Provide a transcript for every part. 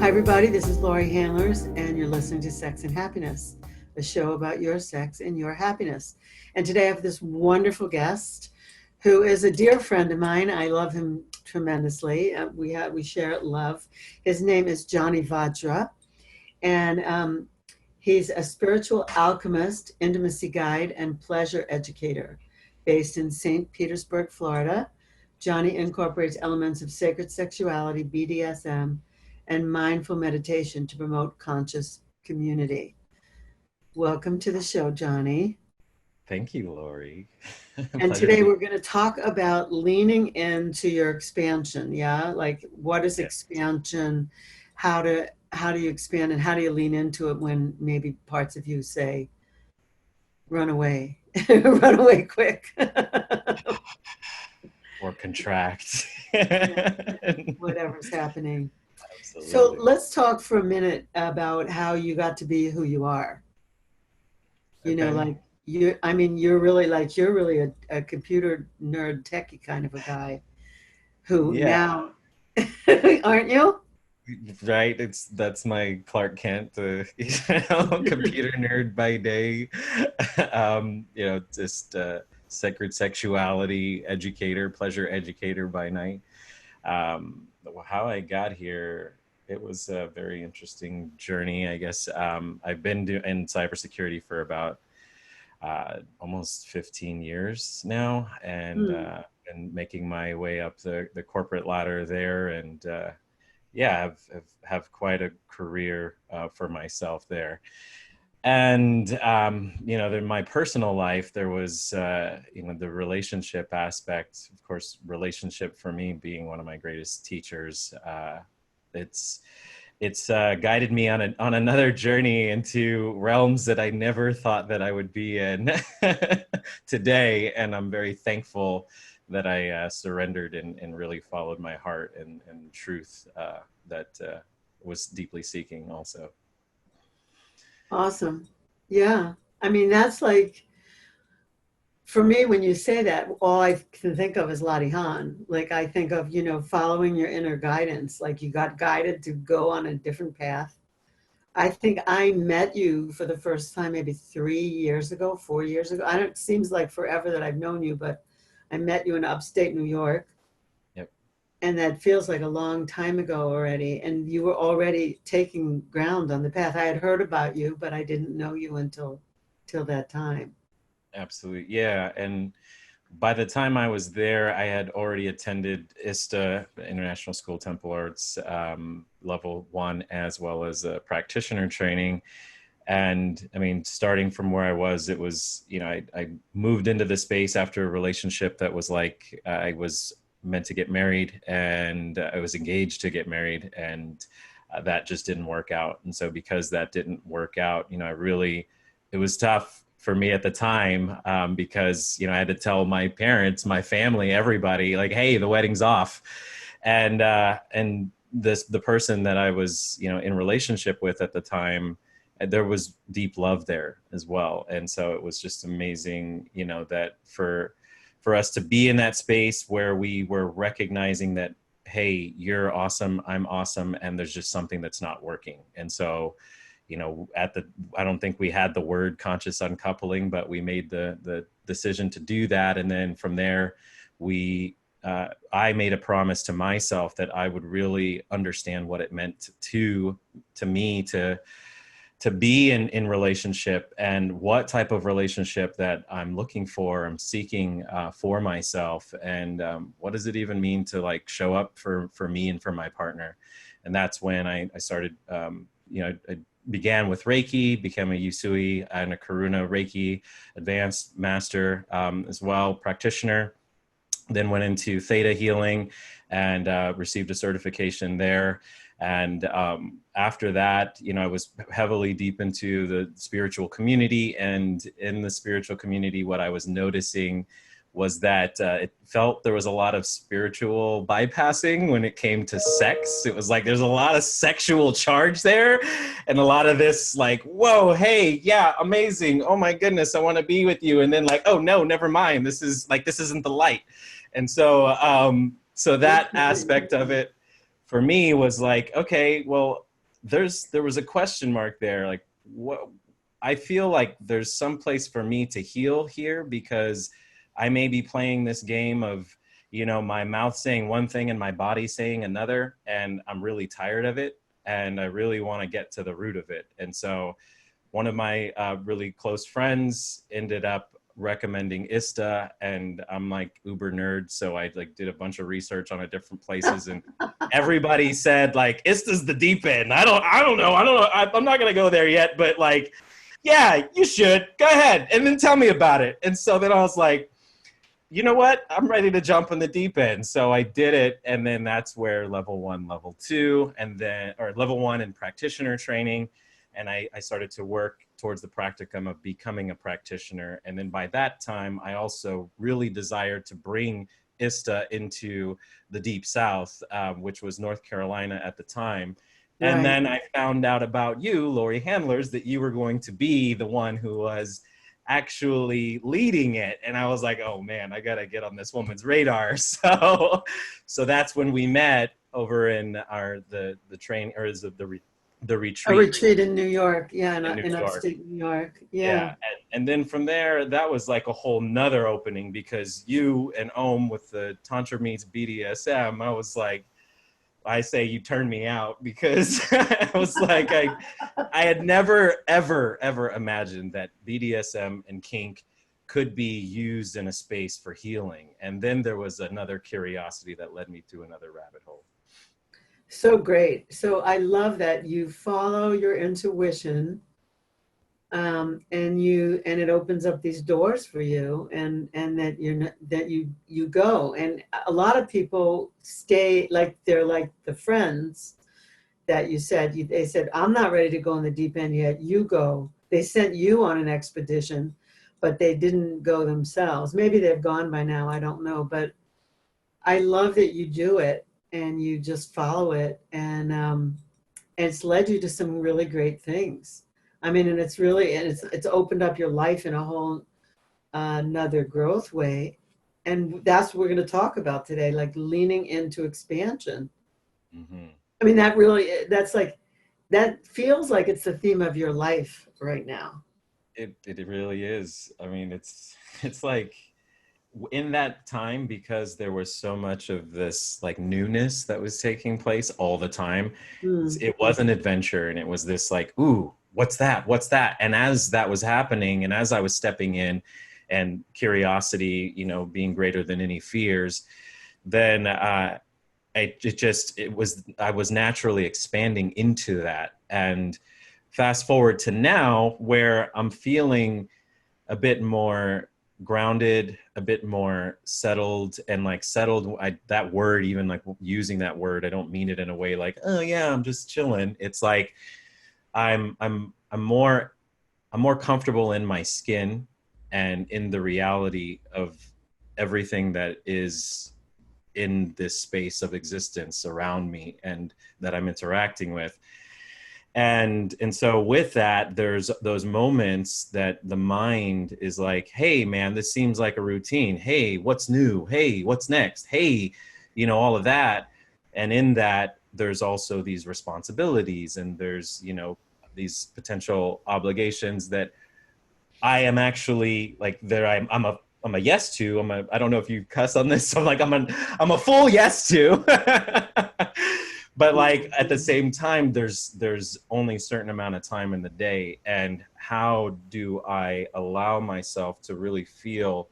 Hi, everybody. This is Laurie Handlers, and you're listening to Sex and Happiness, a show about your sex and your happiness. And today I have this wonderful guest who is a dear friend of mine. I love him tremendously. We share love. His name is Johnny Vajra, and he's a spiritual alchemist, intimacy guide, and pleasure educator based in St. Petersburg, Florida. Johnny incorporates elements of sacred sexuality, BDSM, and mindful meditation to promote conscious community. Welcome to the show, Johnny. Thank you, Laurie. And Pleasure to today be we're going to talk about leaning into your expansion. Yeah, like what is here. expansion? How do you expand, and how do you lean into it when maybe parts of you say, "Run away, run away quick." Or contract. Whatever's happening. So Absolutely. let's talk for a minute about how you got to be who you are. Okay. Like you're really a computer nerd techie kind of a guy who Yeah, now aren't you? right. That's my Clark Kent, computer nerd by day. Just sacred sexuality educator, pleasure educator by night. How I got here, it was a very interesting journey, I guess. I've been in cybersecurity for about almost 15 years now, and Hmm. been making my way up the corporate ladder there, and yeah, have quite a career for myself there. And in my personal life, there was the relationship aspect. Of course, relationship for me being one of my greatest teachers. It's it's guided me on another journey into realms that I never thought that I would be in today, and I'm very thankful that I surrendered and really followed my heart and truth that was deeply seeking also. Awesome. Yeah. I mean, that's like, for me, when you say that, all I can think of is Lottie Han. Like, I think of, following your inner guidance. Like, you got guided to go on a different path. I think I met you for the first time maybe 3 years ago, 4 years ago. I don't, it seems like forever that I've known you, but I met you in upstate New York. Yep. And that feels like a long time ago already. And you were already taking ground on the path. I had heard about you, but I didn't know you until till that time. Absolutely. Yeah. And by the time I was there, I had already attended ISTA, International School Temple Arts, level one, as well as a practitioner training. And I mean, starting from where I was, it was, I moved into the space after a relationship that was like, I was meant to get married, and I was engaged to get married, and that just didn't work out. And so because that didn't work out, it was tough for me at the time, because, I had to tell my parents, my family, everybody, like, hey, the wedding's off. And the person that I was, in relationship with at the time, there was deep love there as well. And so it was just amazing, that for us to be in that space where we were recognizing that, hey, you're awesome, I'm awesome, and there's just something that's not working. And so, I don't think we had the word conscious uncoupling, but we made the decision to do that. And then from there, I made a promise to myself that I would really understand what it meant to me to be in relationship, and what type of relationship that I'm looking for, I'm seeking for myself, and what does it even mean to like show up for me and for my partner. And that's when I started, I began with Reiki, became a Usui and a Karuna Reiki advanced master, as well, practitioner. Then went into theta healing and received a certification there. And after that, I was heavily deep into the spiritual community. And in the spiritual community, what I was noticing was that it felt there was a lot of spiritual bypassing when it came to sex. It was like there's a lot of sexual charge there, and a lot of this like, whoa, hey, yeah, amazing, oh my goodness, I want to be with you, and then like, oh no, never mind, this isn't the light. And so that aspect of it for me was like, okay, well, there was a question mark there. Like, what? I feel like there's some place for me to heal here, because I may be playing this game of, my mouth saying one thing and my body saying another, and I'm really tired of it, and I really want to get to the root of it. And so one of my really close friends ended up recommending ISTA, and I'm like uber nerd, so I like did a bunch of research on it, different places, and everybody said like ISTA's the deep end. I don't know. I'm not gonna go there yet, but like, yeah, you should go ahead and then tell me about it. And so then I was like, you know what? I'm ready to jump in the deep end. So I did it. And then that's where level one, level two, and then, or level one in practitioner training. And I started to work towards the practicum of becoming a practitioner. And then by that time, I also really desired to bring ISTA into the Deep South, which was North Carolina at the time. And Right. then I found out about you, Laurie Handlers, that you were going to be the one who was actually leading it. And I was like, oh man, I gotta get on this woman's radar. So that's when we met over in the train, or is it the A retreat retreat in New York. Yeah, in New in York. upstate New York. Yeah. Yeah. And then from there, that was like a whole nother opening, because you and Om with the Tantra meets BDSM, I was like, I say you turned me out, because I was like, I had never, ever, ever imagined that BDSM and kink could be used in a space for healing. And then there was another curiosity that led me to another rabbit hole. So great. So I love that you follow your intuition, and it opens up these doors for you, and that you're not, that you go. And a lot of people stay, like they're like the friends that you said, they said, I'm not ready to go in the deep end yet, you go. They sent you on an expedition, but they didn't go themselves. Maybe they've gone by now, I don't know. But I love that you do it and you just follow it, and it's led you to some really great things. I mean, and it's opened up your life in a whole another growth way. And that's what we're going to talk about today, like leaning into expansion. Mm-hmm. I mean, that's like, that feels like it's the theme of your life right now. It really is. I mean, it's like in that time, because there was so much of this like newness that was taking place all the time. Mm, It was an adventure, and it was this like, ooh, what's that? And as that was happening, and as I was stepping in, and curiosity, being greater than any fears, then I was naturally expanding into that. And fast forward to now, where I'm feeling a bit more grounded, a bit more settled. And like settled, that word, even like using that word, I don't mean it in a way like, oh yeah, I'm just chilling. It's like I'm more comfortable in my skin, and in the reality of everything that is in this space of existence around me and that I'm interacting with. And so with that, there's those moments that the mind is like, hey man, this seems like a routine. Hey, what's new? Hey, what's next? Hey, all of that. And in that, there's also these responsibilities, and there's these potential obligations that I am actually like there. I'm a yes to. I don't know if you cuss on this. So I'm a full yes to. But like at the same time, there's only a certain amount of time in the day, and how do I allow myself to really feel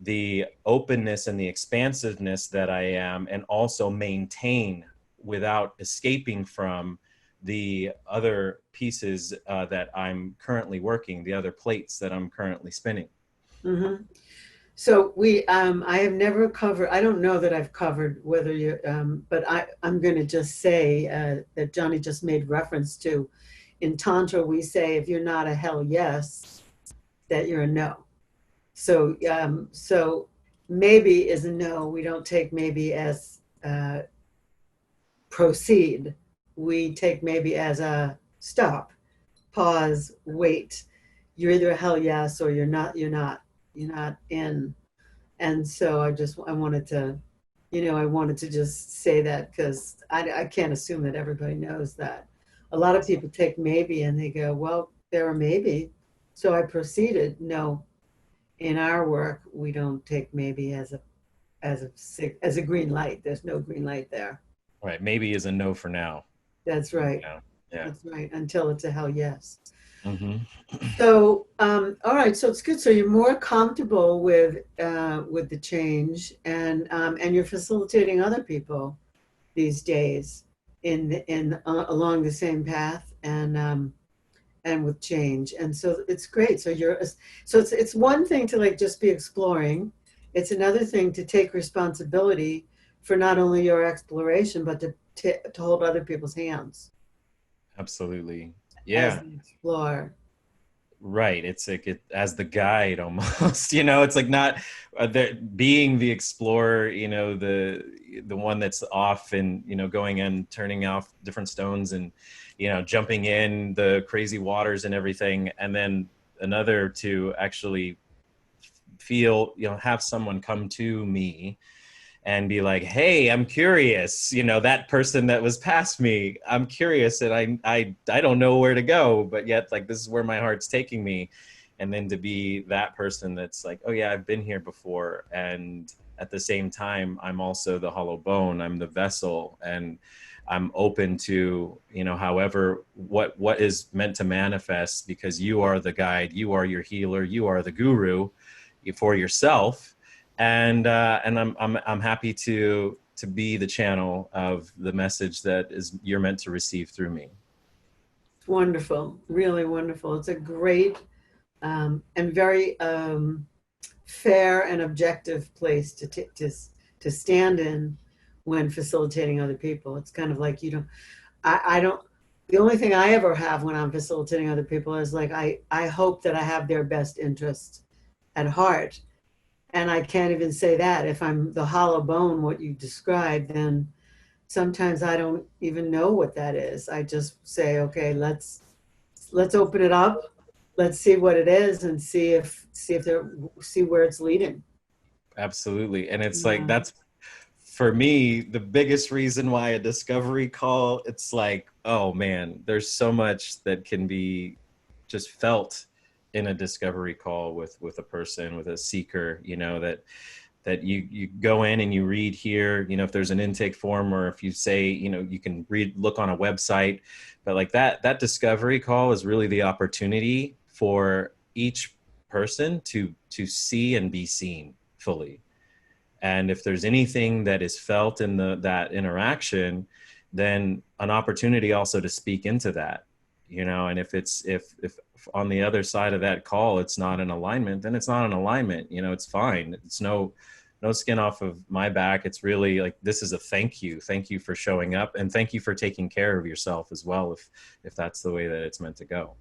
the openness and the expansiveness that I am, and also maintain without escaping from the other pieces that I'm currently working, the other plates that I'm currently spinning. mm-hmm. So I have never covered, I don't know that I've covered whether you, but I'm going to just say that Johnny just made reference to, in Tantra, we say, if you're not a hell yes, that you're a no. So maybe is a no. We don't take maybe as proceed. We take maybe as a stop, pause, wait. You're either a hell yes or you're not. You're not in. And so I wanted to, I wanted to just say that, because I can't assume that everybody knows that. A lot of people take maybe and they go, well, they're a maybe. So I proceeded. No, in our work, we don't take maybe as a green light. There's no green light there. Right. Maybe is a no for now. That's right. Yeah. Yeah. That's right. Until it's a hell yes. Hmm. So, all right. So it's good. So you're more comfortable with the change, and you're facilitating other people these days in along the same path and with change. And so it's great. So it's one thing to like just be exploring. It's another thing to take responsibility for not only your exploration, but to hold other people's hands Absolutely. as Yeah. they explore. Right. It's like as the guide almost, you know, it's like not being the explorer, you know, the one that's off and, you know, going and turning off different stones and, you know, jumping in the crazy waters and everything. And then another to actually feel, you know, have someone come to me and be like, hey, I'm curious, you know, that person that was past me, I'm curious and I don't know where to go, but yet like this is where my heart's taking me. And then to be that person that's like, oh yeah, I've been here before. And at the same time, I'm also the hollow bone, I'm the vessel, and I'm open to, you know, however what is meant to manifest, because you are the guide, you are your healer, you are the guru for yourself. And I'm happy to be the channel of the message that is you're meant to receive through me. It's wonderful, really wonderful. It's a great and very fair and objective place to stand in when facilitating other people. It's kind of like you don't. I don't. The only thing I ever have when I'm facilitating other people is like I hope that I have their best interest at heart. And I can't even say that. If I'm the hollow bone, what you described, then sometimes I don't even know what that is. I just say, okay, let's open it up. Let's see what it is and see where it's leading. Absolutely. And it's like Yeah. that's for me the biggest reason why a discovery call, it's like, oh man, there's so much that can be just felt in a discovery call with a person, with a seeker, you know, that you go in and you read here, you know, if there's an intake form, or if you say, you know, you can look on a website, but like that discovery call is really the opportunity for each person to see and be seen fully. And if there's anything that is felt in that interaction, then an opportunity also to speak into that, you know. And if on the other side of that call it's not in alignment, then it's not in alignment, you know. It's fine. It's no skin off of my back. It's really like, this is a thank you for showing up, and thank you for taking care of yourself as well, if that's the way that it's meant to go.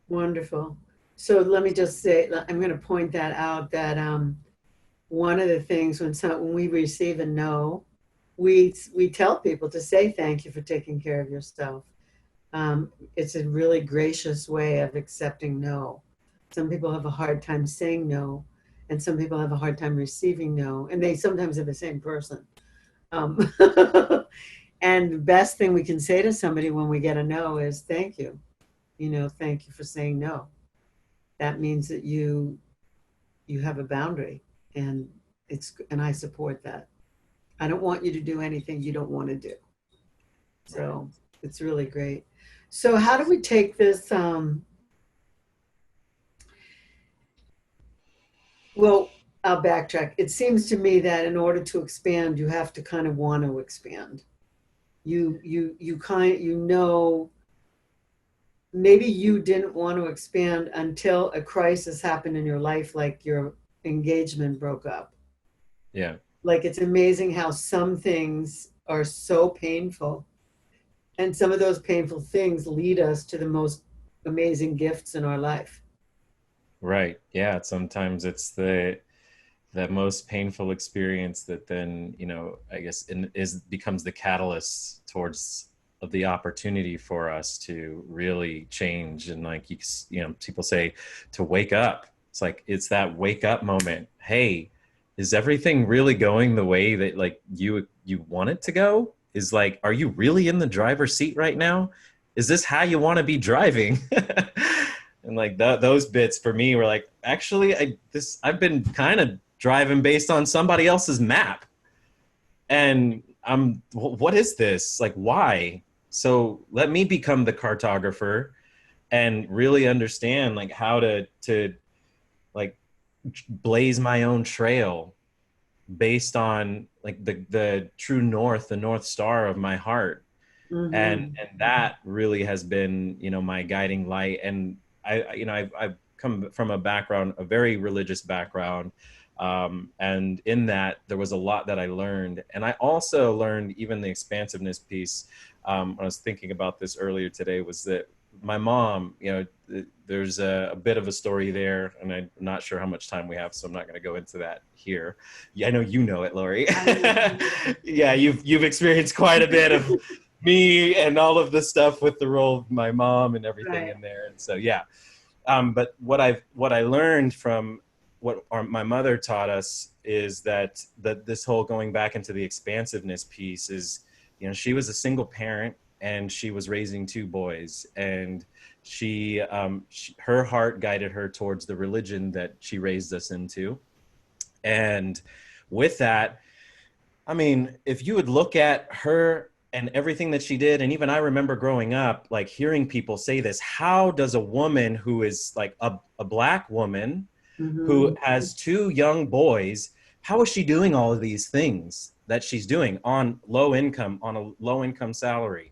Wonderful. So let me just say, I'm going to point that out that one of the things when we receive a no, we tell people to say thank you for taking care of yourself. It's a really gracious way of accepting no. Some people have a hard time saying no, and some people have a hard time receiving no, and they sometimes are the same person. Um, and the best thing we can say to somebody when we get a no is thank you. You know, thank you for saying no. That means that you have a boundary, and I support that. I don't want you to do anything you don't want to do. Right. So it's really great. So how do we take this? Well, I'll backtrack. It seems to me that in order to expand, you have to kind of want to expand. You know, maybe you didn't want to expand until a crisis happened in your life, like your engagement broke up. Yeah. Like it's amazing how some things are so painful, and some of those painful things lead us to the most amazing gifts in our life. Right. Yeah. Sometimes it's the most painful experience that then, you know, I guess is becomes the catalyst towards the opportunity for us to really change. And like you know, people say to wake up. It's like it's that wake up moment. Hey, is everything really going the way that like you want it to go? is like, are you really in the driver's seat right now? Is this how you want to be driving? And like those bits for me were like, actually, I've been kind of driving based on somebody else's map, and what is this? Like, why? So let me become the cartographer and really understand like how to like blaze my own trail based on like the true north, the north star of my heart. and Mm-hmm. and that really has been, my guiding light. And I've come from a background, a very religious background, and in that there was a lot that I learned. And I also learned even the expansiveness piece. When I was thinking about this earlier today, was that my mom, there's a bit of a story there, and I'm not sure how much time we have, so I'm not going to go into that here. Yeah, I know you know it, Laurie. I know. Yeah, you've experienced quite a bit of me and all of the stuff with the role of my mom and everything Right. in there. And so, yeah. But what I learned from my mother taught us is that this whole going back into the expansiveness piece is, she was a single parent and she was raising two boys, and her heart guided her towards the religion that she raised us into. And with that, I mean, if you would look at her and everything that she did, and even I remember growing up, like hearing people say this, how does a woman who is like a black woman Mm-hmm. who has two young boys, how is she doing all of these things that she's doing on a low income salary?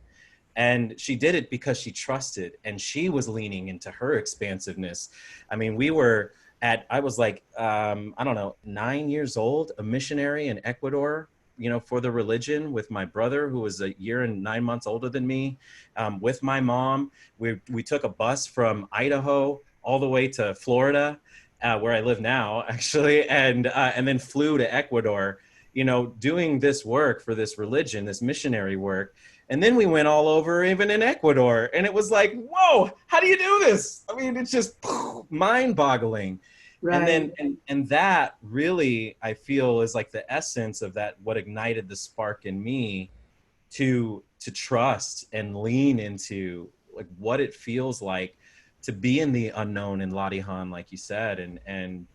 And she did it because she trusted and she was leaning into her expansiveness. I mean, I was like, I don't know, 9 years old, a missionary in Ecuador, for the religion with my brother, who was a year and 9 months older than me, with my mom. We took a bus from Idaho all the way to Florida, where I live now, actually, and then flew to Ecuador, doing this work for this religion, this missionary work. And then we went all over, even in Ecuador. And it was like, whoa, how do you do this? I mean, it's just mind boggling. And Right. then, and that really, I feel, is like the essence of that, what ignited the spark in me to trust and lean into like what it feels like to be in the unknown in Latihan, like you said, and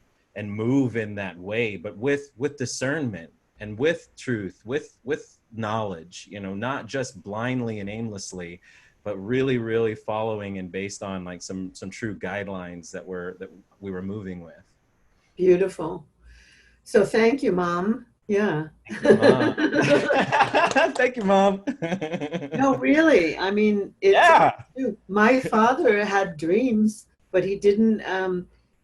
move in that way, but with discernment and with truth, with knowledge, not just blindly and aimlessly, but really, really following and based on like some true guidelines that we were moving with. Beautiful. So thank you, Mom. Yeah. Thank you, Mom. Thank you, Mom. No, really. I mean, it's Yeah. true. My father had dreams, but he didn't,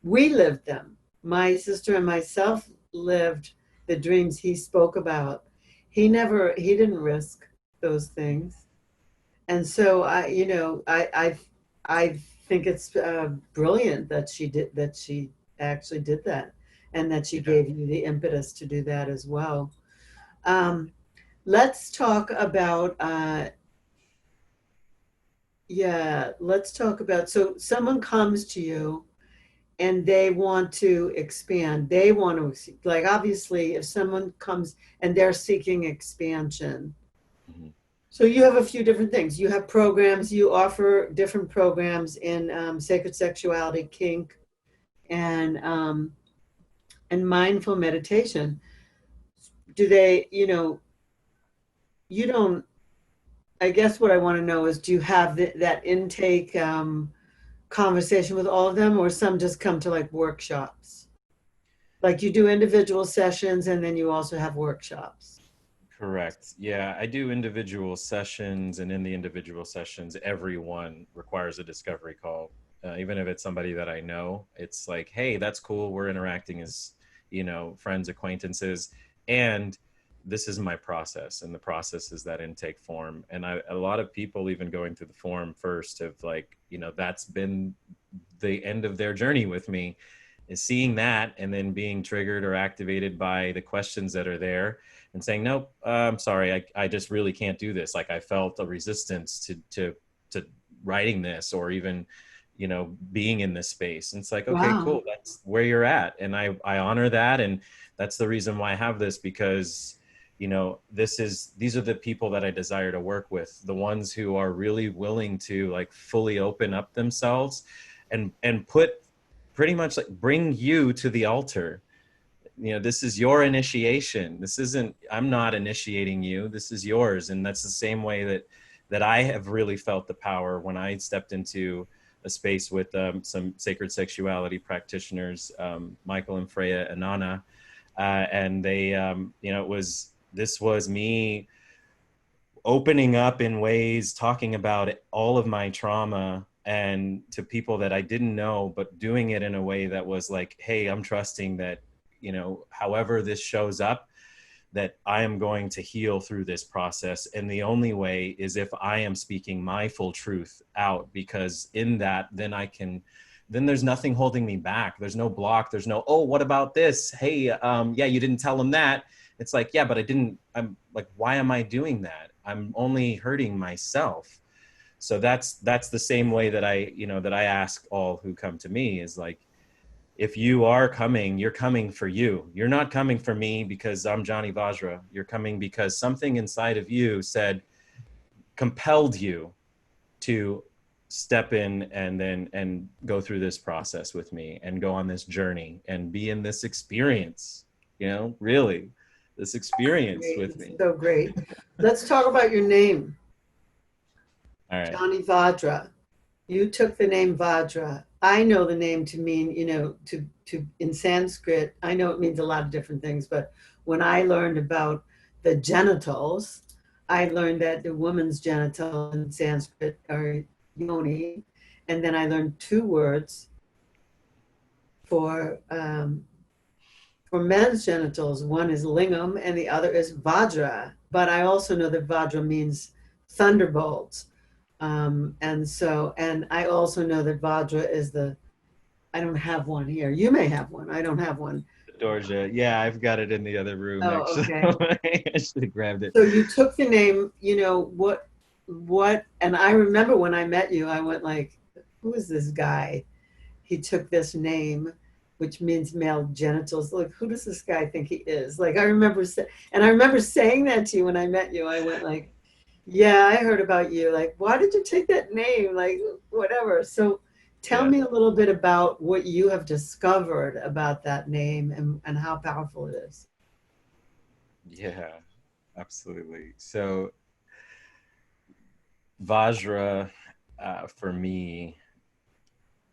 we lived them. My sister and myself lived the dreams he spoke about. He didn't risk those things. And so I think it's brilliant that that she actually did that, and that she Yeah. gave you the impetus to do that as well. Um, let's talk about yeah, let's talk about, so someone comes to you and they want to expand. They want to, like, obviously, if someone comes and they're seeking expansion. Mhm. So you have a few different things. You have programs, you offer different programs in sacred sexuality, kink, and mindful meditation. Do they, you don't, I guess what I want to know is, do you have that intake conversation with all of them, or some just come to like workshops? Like you do individual sessions and then you also have workshops. Correct. Yeah, I do individual sessions, and in the individual sessions, everyone requires a discovery call. Even if it's somebody that I know, it's like, hey, that's cool. We're interacting as, friends, acquaintances, and this is my process, and the process is that intake form. And a lot of people, even going through the form first, have like, that's been the end of their journey with me, is seeing that and then being triggered or activated by the questions that are there and saying, nope, I'm sorry, I just really can't do this. Like I felt a resistance to writing this, or even, being in this space. And it's like, okay, Wow. cool. That's where you're at. And I honor that. And that's the reason why I have this, because, these are the people that I desire to work with, the ones who are really willing to like fully open up themselves and put pretty much like bring you to the altar. This is your initiation. This isn't, I'm not initiating you, this is yours. And that's the same way that I have really felt the power when I stepped into a space with some sacred sexuality practitioners, Michael and Freya Anana, and they this was me opening up in ways, talking about all of my trauma and to people that I didn't know, but doing it in a way that was like, hey, I'm trusting that, however this shows up, that I am going to heal through this process. And the only way is if I am speaking my full truth out, because in that, then there's nothing holding me back. There's no block. There's no, oh, what about this? Hey, yeah, you didn't tell him that. It's like, yeah, but I'm like, why am I doing that? I'm only hurting myself. So that's the same way that I ask all who come to me is like, if you are coming, you're coming for you. You're not coming for me because I'm Johnny Vajra. You're coming because something inside of you compelled you to step in and go through this process with me and go on this journey and be in this experience, really this experience Great. with It's me. so great. Let's talk about your name, All right. Johnny Vajra. You took the name Vajra. I know the name to mean, to in Sanskrit, I know it means a lot of different things, but when I learned about the genitals, I learned that the woman's genital in Sanskrit are yoni, and then I learned two words for men's genitals. One is lingam, and the other is Vajra. But I also know that Vajra means thunderbolts. And I also know that Vajra is I don't have one here. You may have one. I don't have one. Dorja, yeah, I've got it in the other room Oh, actually. okay. I should have grabbed it. So you took the name, and I remember when I met you, I went like, who is this guy? He took this name, which means male genitals. Like, who does this guy think he is? Like, and I remember saying that to you when I met you. I went like, yeah, I heard about you. Like, why did you take that name? Like, whatever. So tell Yeah. me a little bit about what you have discovered about that name and how powerful it is. Yeah, absolutely. So Vajra, for me,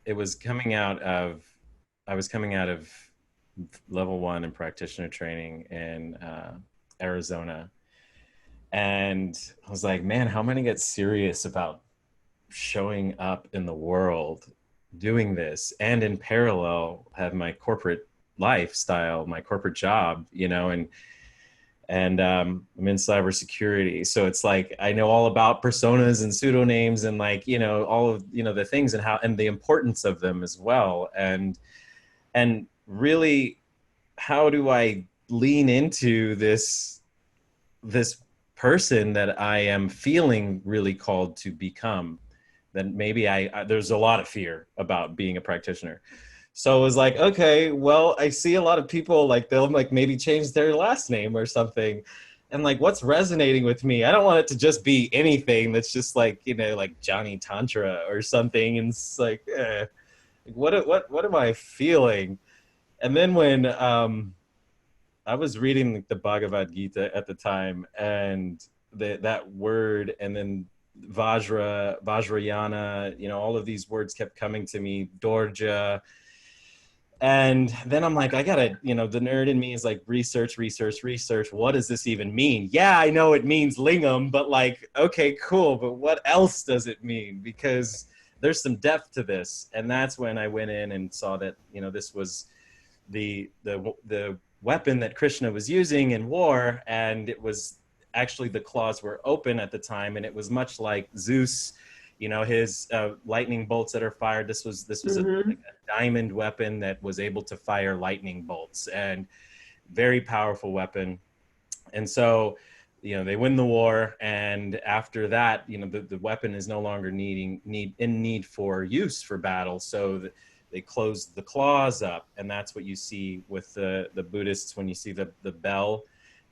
it was coming out of, I was coming out of level 1 in practitioner training in Arizona. And I was like, man, how am I going to get serious about showing up in the world doing this and in parallel have my corporate lifestyle, my corporate job, and I'm in cybersecurity. So it's like, I know all about personas and pseudonames and like, all of, the things and how, and the importance of them as well. And really, how do I lean into this person that I am feeling really called to become? Then maybe there's a lot of fear about being a practitioner. So it was like, okay, well, I see a lot of people like they'll like maybe change their last name or something. And like, what's resonating with me? I don't want it to just be anything that's just like, like Johnny Tantra or something. And it's like, what am I feeling? And then when I was reading the Bhagavad Gita at the time, and that word, and then Vajra, Vajrayana, all of these words kept coming to me, Dorja. And then I'm like, I gotta, the nerd in me is like, research. What does this even mean? Yeah, I know it means lingam, but like, okay, cool. But what else does it mean? Because there's some depth to this. And that's when I went in and saw that, this was the weapon that Krishna was using in war. And it was actually, the claws were open at the time. And it was much like Zeus, his lightning bolts that are fired. This was Mm-hmm. like a diamond weapon that was able to fire lightning bolts, and very powerful weapon. And so, they win the war, and after that, the weapon is no longer in need for use for battle. So they close the claws up, and that's what you see with the Buddhists when you see the bell.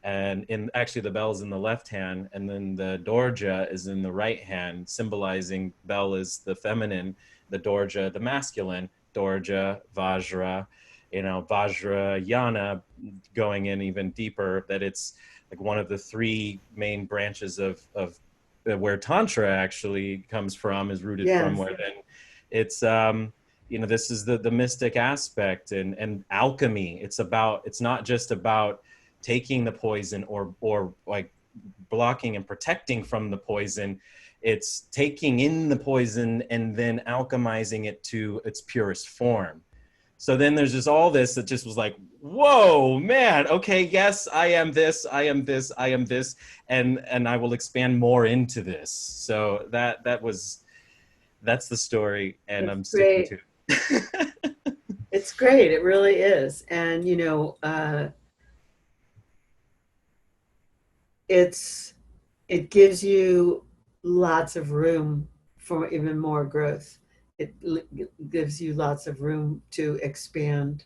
and in actually the bell's in the left hand, and then the dorja is in the right hand, symbolizing bell is the feminine, the dorja the masculine. Dorja, Vajra, Vajra Yana, going in even deeper, that it's like one of the three main branches of where tantra actually comes from, is rooted from, Yes. where then it's this is the mystic aspect, and alchemy. It's not just about taking the poison or like blocking and protecting from the poison. It's taking in the poison and then alchemizing it to its purest form. So then there's just all this that just was like, whoa, man, okay, yes, I am this, I am this, I am this, and I will expand more into this. So that's the story, and It's I'm sticking great. to it. It's great. It really is. And, it's it gives you lots of room for even more growth. Gives you lots of room to expand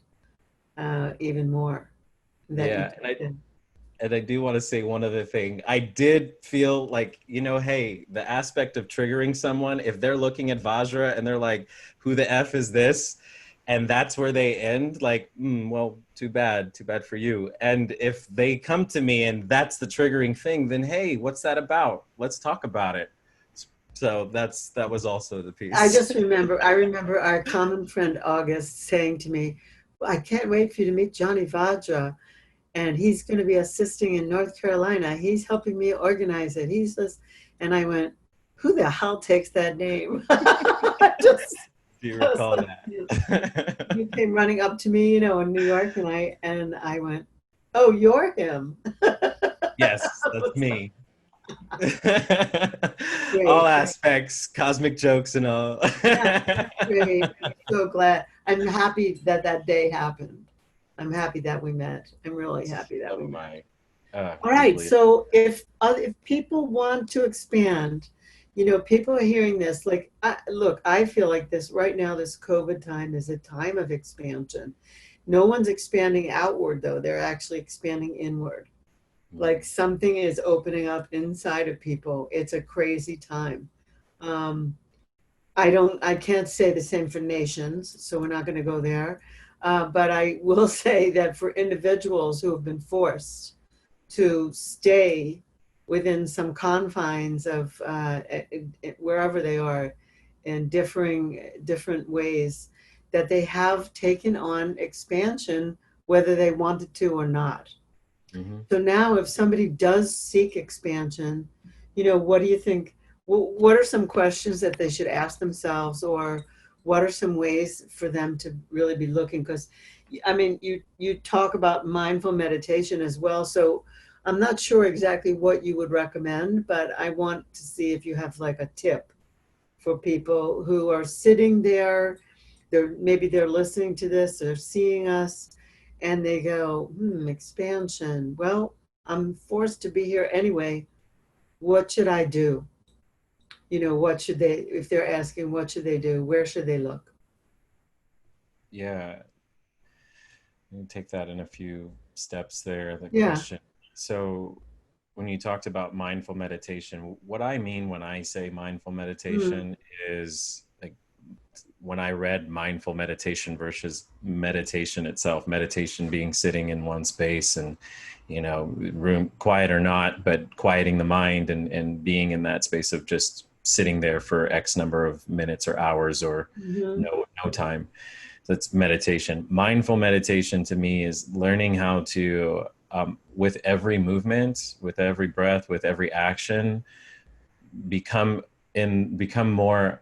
even more that you Yeah, just did. and I do want to say one other thing. I did feel like, hey, the aspect of triggering someone, if they're looking at Vajra and they're like, who the F is this? And that's where they end, like, well, too bad for you. And if they come to me and that's the triggering thing, then hey, what's that about? Let's talk about it. So that was also the piece. I remember our common friend August saying to me, I can't wait for you to meet Johnny Vajra, and he's going to be assisting in North Carolina. He's helping me organize it. He's this, and I went, who the hell takes that name? I just, Do you I was recall like, that? he came running up to me, in New York, and I went, oh, you're him. Yes, that's me. All Great. aspects, cosmic jokes and all. Yeah, great. I'm so glad. I'm happy that that day happened. I'm happy that we met. I'm really happy that So we am met. I. All right. Equally. So if people want to expand, people are hearing this. Like, look, I feel like this right now. This COVID time is a time of expansion. No one's expanding outward though. They're actually expanding inward. Like something is opening up inside of people. It's a crazy time. Um, I can't say the same for nations, so we're not going to go there. But I will say that for individuals who have been forced to stay within some confines of wherever they are in different ways, that they have taken on expansion, whether they wanted to or not. Mm-hmm. So now, if somebody does seek expansion, what do you think? What are some questions that they should ask themselves, or what are some ways for them to really be looking? Because, I mean, you talk about mindful meditation as well. So I'm not sure exactly what you would recommend, but I want to see if you have like a tip for people who are sitting there. Maybe they're listening to this, they're seeing us, and they go, expansion. Well, I'm forced to be here anyway. What should I do? What should they, if they're asking, what should they do? Where should they look? Yeah, you take that in a few steps there, the Yeah. question. So when you talked about mindful meditation, what I mean when I say mindful Mm, meditation is like, when I read mindful meditation versus meditation itself, meditation being sitting in one space and, room quiet or not, but quieting the mind and being in that space of just sitting there for X number of minutes or hours or mhm, no time. That's meditation. Mindful meditation to me is learning how to, with every movement, with every breath, with every action, become become more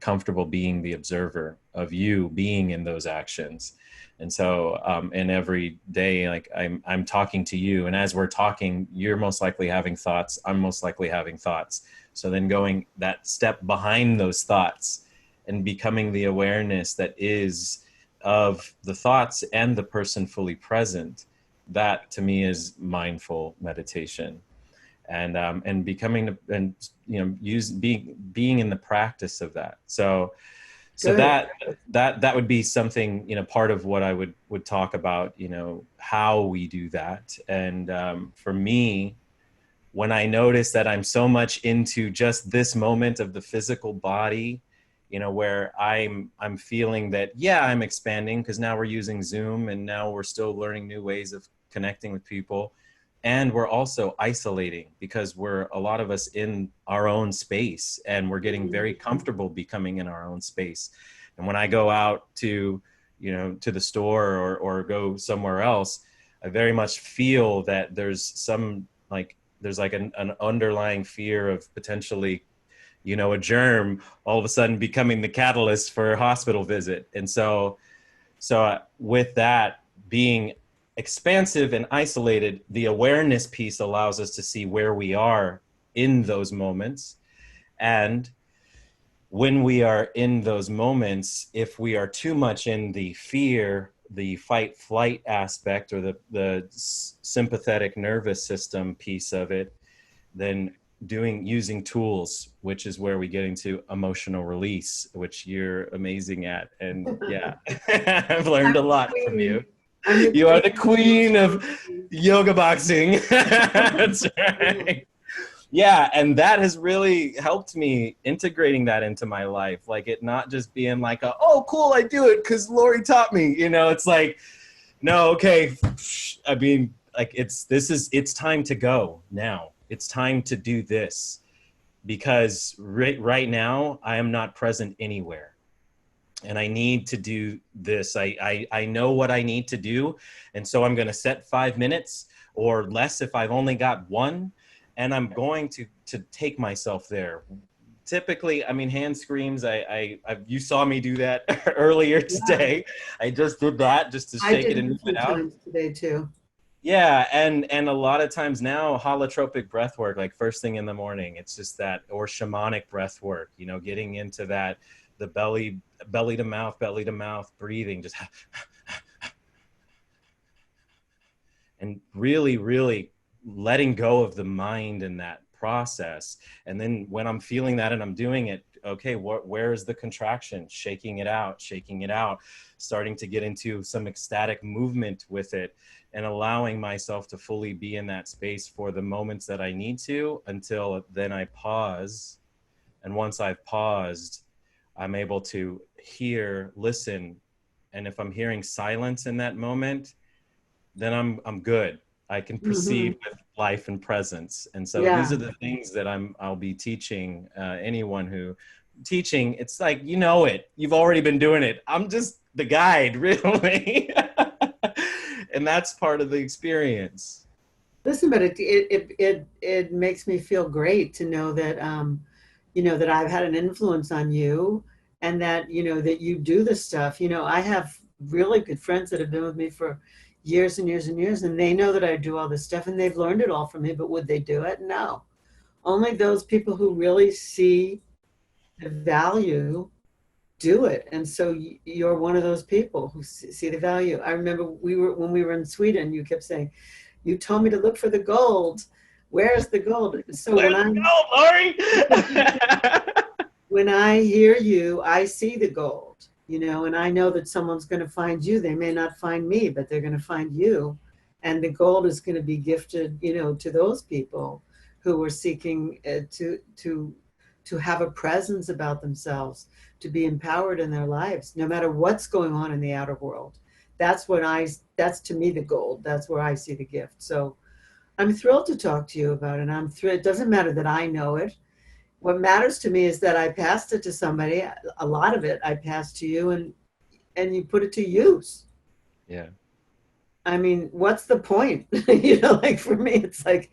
comfortable being the observer of you being in those actions. And so in every day, like I'm talking to you, and as we're talking, you're most likely having thoughts, I'm most likely having thoughts. So then going that step behind those thoughts and becoming the awareness that is of the thoughts and the person fully present, that to me is mindful meditation. And becoming, and use being in the practice of that. So So Good. that would be something, part of what I would talk about, how we do that. And for me, when I notice that I'm so much into just this moment of the physical body, where I'm feeling that, yeah, I'm expanding because now we're using Zoom and now we're still learning new ways of connecting with people. And we're also isolating because we're a lot of us in our own space and we're getting very comfortable becoming in our own space. And when I go out to the store or go somewhere else, I very much feel that there's like an underlying fear of potentially, a germ all of a sudden becoming the catalyst for a hospital visit. And so with that being expansive and isolated, the awareness piece allows us to see where we are in those moments. And when we are in those moments, if we are too much in the fear, the fight flight aspect, or the sympathetic nervous system piece of it, then using tools, which is where we get into emotional release, which you're amazing at. And yeah, I've learned a I'm the lot from you. queen. I'm the You are the queen of queen of emotional yoga boxing. That's release. right. Yeah, and that has really helped me integrating that into my life. Like it not just being like, oh, cool, I do it because Laurie taught me. It's like, no, okay. I mean, like it's time to go now. It's time to do this because right now I am not present anywhere. And I need to do this. I know what I need to do. And so I'm going to set 5 minutes or less if I've only got one. And I'm going to take myself there. Typically, I mean, hand screams. You saw me do that earlier Yeah, today. I just did that just to I shake did it it and a move it few out. times today too. Yeah, and a lot of times now holotropic breath work, like first thing in the morning, it's just that, or shamanic breath work, getting into that, the belly to mouth breathing, just and really, really letting go of the mind in that process. And then when I'm feeling that and I'm doing it, okay, where is the contraction? Shaking it out, starting to get into some ecstatic movement with it and allowing myself to fully be in that space for the moments that I need to, until then I pause. And once I've paused, I'm able to hear, listen. And if I'm hearing silence in that moment, then I'm good. I can Hmm. proceed with life and presence. And so these Yeah. are the things that I'll be teaching anyone who teaching. It's like, you've already been doing it. I'm just the guide, really. And that's part of the experience. Listen, but it makes me feel great to know that that I've had an influence on you, and that that you do this stuff. I have really good friends that have been with me for years and years and years, and they know that I do all this stuff, and they've learned it all from me. But would they do it? No. Only those people who really see the value do it. And so you're one of those people who see the value. I remember when we were in Sweden, you kept saying, "You told me to look for the gold. Where's the gold?" So Let's go, Laurie. when I hear you, I see the gold, and I know that someone's going to find you. They may not find me, but they're going to find you. And the gold is going to be gifted, to those people who are seeking to have a presence about themselves, to be empowered in their lives, no matter what's going on in the outer world. That's to me the gold. That's where I see the gift. So I'm thrilled to talk to you about it. I'm thrilled. It doesn't matter that I know it. What matters to me is that I passed it to somebody. A lot of it I passed to you, and you put it to use. Yeah. I mean, what's the point? Like for me, it's like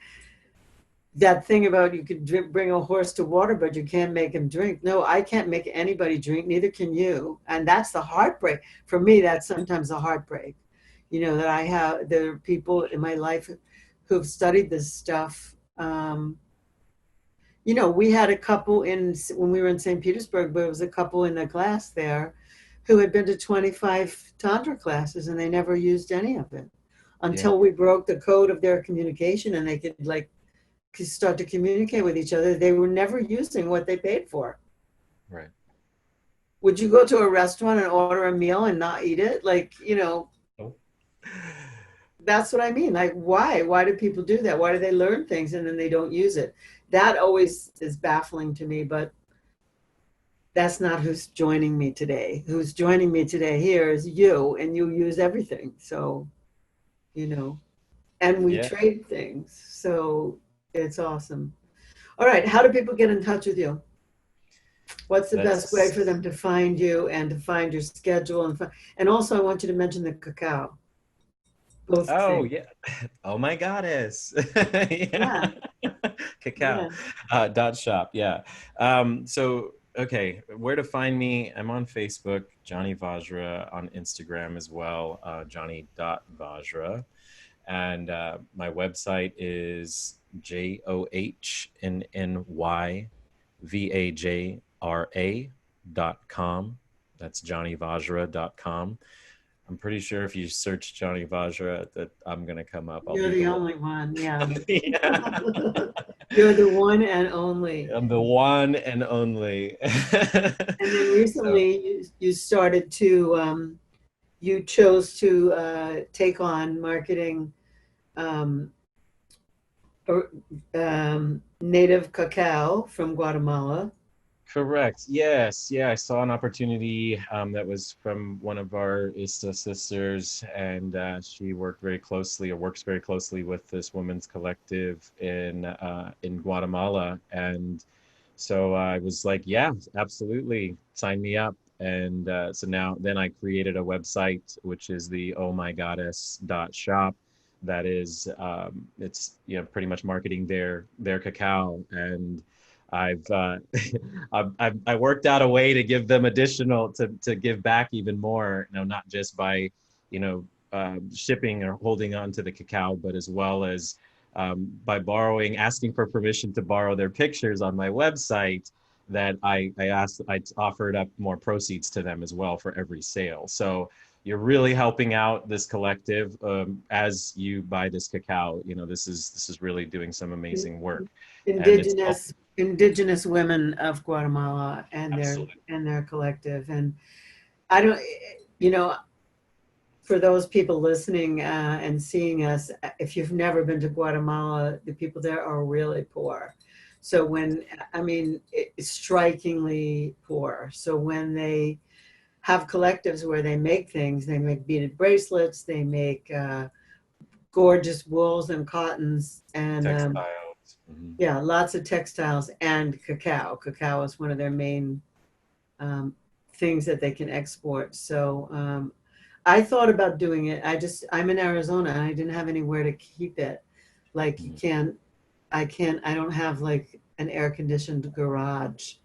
that thing about you could bring a horse to water, but you can't make him drink. No, I can't make anybody drink. Neither can you. And that's the heartbreak for me. That's sometimes a heartbreak. That there are people in my life who've studied this stuff. We had a couple when we were in St. Petersburg, but it was a couple in the class there who had been to 25 Tantra classes, and they never used any of it Yeah. until we broke the code of their communication and they could start to communicate with each other. They were never using what they paid for. Right. would you go to a restaurant and order a meal and not eat it? Like, Oh. that's what I mean. Like, why? Why do people do that? Why do they learn things and then they don't use it? That always is baffling to me, but that's not who's joining me today. Who's joining me today here is you, and you use everything. So, you know, and we Yeah, trade things. So it's awesome. All right. How do people get in touch with you? What's the best way for that's them to find you and to find your schedule and also I want you to mention the cacao, both oh things. yeah. Oh my goddess. Yeah. Yeah, Cacao yeah. dot shop. Yeah. So okay, where to find me? I'm on Facebook, Johnny Vajra, on Instagram as well, Johnny.Vajra. And my website is JOHNNYVAJRA.com. That's JohnnyVajra.com. I'm pretty sure if you search Johnny Vajra that I'm gonna come up. I'll You're be the the one. only one. Yeah. Yeah. You're the one and only. I'm the one and only. And then So recently you started to, you chose to take on marketing um, native cacao from Guatemala. correct. Yes. Yeah. I saw an opportunity that was from one of our ISTA sisters, and she worked very closely, or works very closely, with this women's collective in Guatemala. And so I was like, yeah, absolutely, sign me up. And so now, then I created a website, which is the Oh My Goddess shop. That is, it's pretty much marketing their cacao. And I've I worked out a way to give them additional, to give back even more, not just by shipping or holding on to the cacao, but as well as by asking for permission to borrow their pictures on my website. That I offered up more proceeds to them as well for every sale. So you're really helping out this collective as you buy this cacao. This is really doing some amazing work, and it's Indigenous women of Guatemala absolutely and their collective. And I don't, you know, for those people listening and seeing us, if you've never been to Guatemala, the people there are really poor. So I mean, it's strikingly poor. So when they have collectives where they make things, they make beaded bracelets, they make gorgeous wools and cottons, and textiles. Mhm. yeah, lots of textiles and cacao. Cacao is one of their main um, things that they can export. So I thought about doing it. I'm in Arizona and I didn't have anywhere to keep it. Like Mhm. I don't have like an air conditioned garage.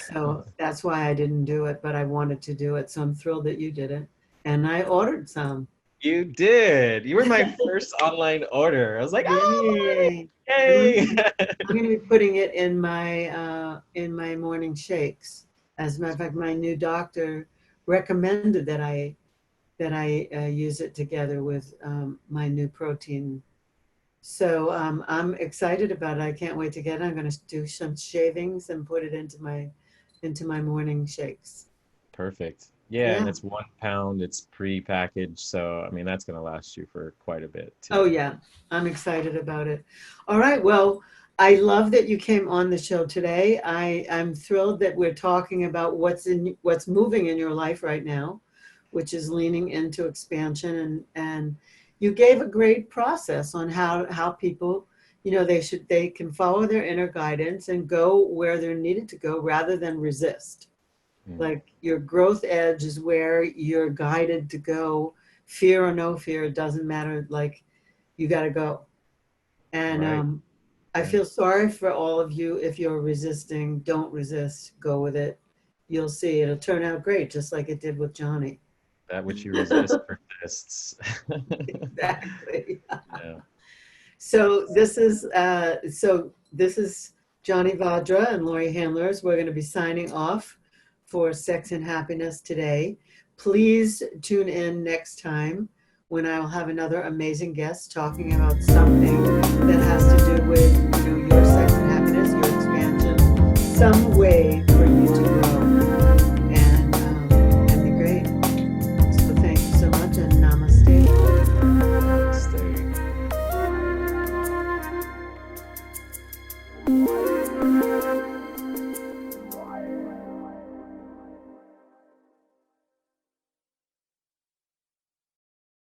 So that's why I didn't do it, but I wanted to do it. So I'm thrilled that you did it. And I ordered some. You did. You were my first online order. I was like, oh, Yay. And Laurie, yay. I'm going to be putting it in my morning shakes. As a matter of fact, my new doctor recommended that I use it together with my new protein. So I'm excited about it. I can't wait to get it. I'm going to do some shavings and put it into my morning shakes. Perfect. Yeah, and Yeah. it's 1 pound. It's pre-packaged, so I mean that's gonna last you for quite a bit too. Oh yeah, I'm excited about it. All right. Well, I love that you came on the show today. I'm thrilled that we're talking about what's moving in your life right now, which is leaning into expansion and you gave a great process on how people, they can follow their inner guidance and go where they're needed to go rather than resist. Mm, Like your growth edge is where you're guided to go, fear or no fear, it doesn't matter. Like you got to go. And right. I Yeah. feel sorry for all of you if you're resisting. Don't resist. Go with it. You'll see it'll turn out great, just like it did with Johnny. That which you resist persists. Exactly. Yeah. So this is Johnny Vajra and Laurie Handlers. We're going to be signing off for Sex and Happiness today. Please tune in next time when I will have another amazing guest talking about something that has to do with your sex and happiness, your expansion, some way for you to grow. And you.